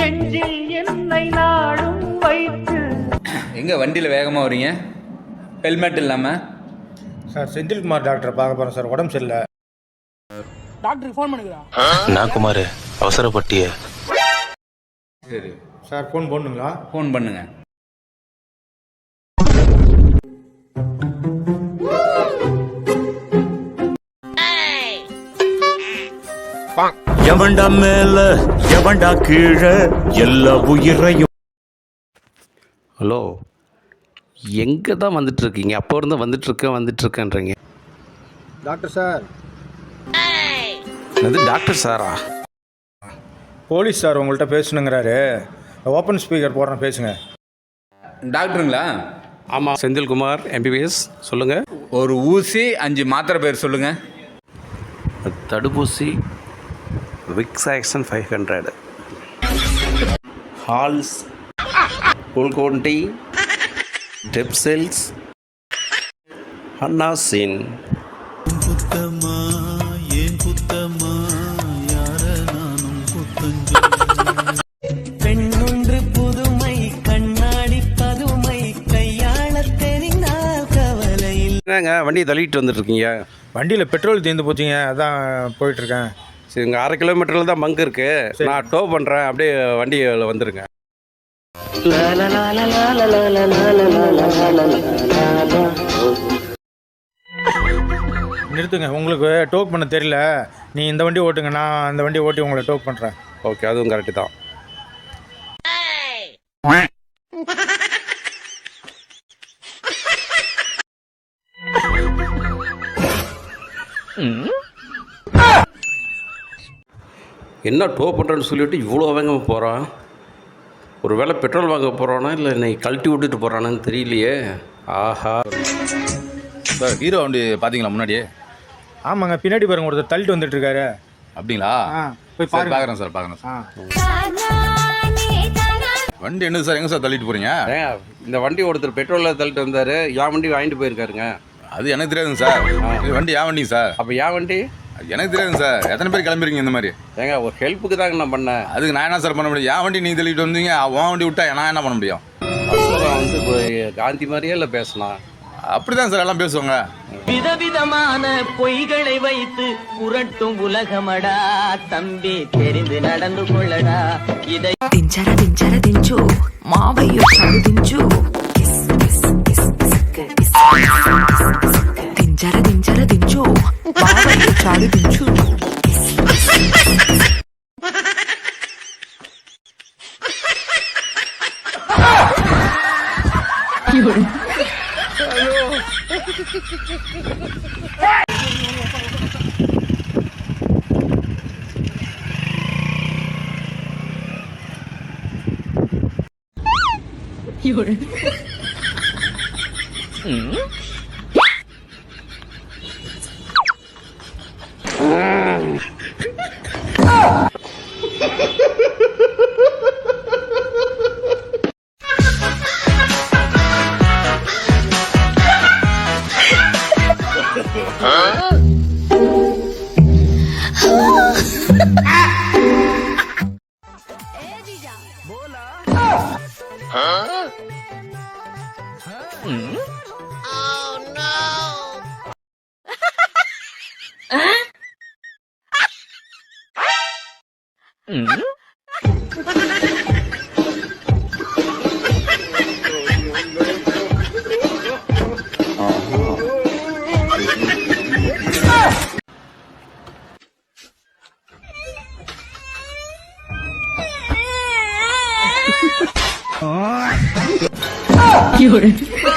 நெஞ்சில் என்னை நாடும் வைத்து. எங்கே வண்டியில் வேகமாக வரீங்க? ஹெல்மெட் இல்லாமல்? சார் செந்தில்குமார் டாக்டரை பார்க்க போகிறேன் சார், உடம்பு சரியில்லை. டாக்டருக்கு ஃபோன் பண்ணுகிறா. நான் குமார் அவசரப்பட்டிய. சரி சார் ஃபோன் போடணுங்களா? ஃபோன் பண்ணுங்க. எவன்டா மேல எவன்டா கீழே எல்லா உயிரையும். ஹலோ, எங்கே தான் வந்துட்டுருக்கீங்க? அப்போ இருந்து வந்துட்டுருக்கேன்றீங்க. Doctor sir. அது டாக்டர் சாரா? போலீஸ் சார் உங்கள்கிட்ட பேசணுங்கிறாரு. ஓப்பன் ஸ்பீக்கர் போடுறேன், பேசுங்க. டாக்டருங்களா? ஆமாம், செந்தில்குமார் MBBS. சொல்லுங்கள். ஒரு ஊசி 5 மாத்திரை பேர் சொல்லுங்கள். தடுப்பூசி விக்ஸாக்சன் 500, ஹால்ஸ், குல்கோன்டி, டெப்செல்ஸ், அன்னாசின். குத்தமா ஏன் குத்தமா யார நானும் குத்தஞ்ச. பெண்ணொன்று புதுமை கண்ணாடி பதுமை கையாள தெரிந்தால் கவலையில். என்னங்க வண்டியை தள்ளிட்டு வந்துட்டுருக்கீங்க? வண்டியில் பெட்ரோல் தீர்ந்து போச்சுங்க, அதான் போயிட்டுருக்கேன். சரி, இங்கே 1/2 கிலோமீட்டரில் தான் பங்க் இருக்குது. நான் டோ பண்ணுறேன், அப்படியே வண்டியில் வந்துடுங்க. நிறுத்துங்க, உங்களுக்கு டோக் பண்ண தெரியல. நீ இந்த வண்டி ஓட்டுங்க, நான் அந்த வண்டியை ஓட்டி உங்களை டோக் பண்ணுறேன். ஓகே, அதுவும் கரெக்டு தான். என்ன டோ பண்ணுறேன்னு சொல்லிவிட்டு இவ்வளோ வேகமாக போகிறான்? ஒரு வேளை பெட்ரோல் வாங்க போகிறானா இல்லை என்னை கழட்டி விட்டுட்டு போகிறானான்னு தெரியலையே. ஆஹா. சார், ஹீரோ வண்டி பார்த்தீங்களா முன்னாடியே? ஆமாங்க, பின்னாடி பாருங்க, ஒருத்தர் தள்ளிட்டு வந்துட்டு இருக்காரு. அப்படிங்களா? போய் பார்க்குறேன் சார், பார்க்குறேன் சார். வண்டி என்ன சார், எங்கே சார் தள்ளிட்டு போகிறீங்க? இந்த வண்டி ஒருத்தர் பெட்ரோலில் தள்ளிட்டு வந்தார், என் வண்டி வாங்கிட்டு போயிருக்காருங்க. அது எனக்கு தெரியாதுங்க சார். இது வண்டி என் வண்டிங்க சார். அப்போ என் வண்டி எனக்கு தெரியாதுங்க சார். எத்தனை பேர் கிளம்பிருக்கீங்க இந்த மாதிரி? ஏங்க, ஒரு ஹெல்ப்புக்கு தாங்க நான் பண்ணேன். அதுக்கு நான் என்ன சார் பண்ண முடியும்? என் வண்டி நீ தள்ளிட்டு வந்தீங்க, உன் வண்டி விட்டா நான் என்ன பண்ண முடியும்? வந்து காந்தி மாதிரியே இல்லை பேசினா. அப்படிதான் சார் எல்லாம் பேசுவாங்க. விதவிதமான பொய்களை வைத்து புரட்டும் உலகமடா தம்பி, தெரிந்து நடந்து கொள்ளடா. இதை దించు మావయ్య దించు దించు మావయ్య చాలు దించు.有人。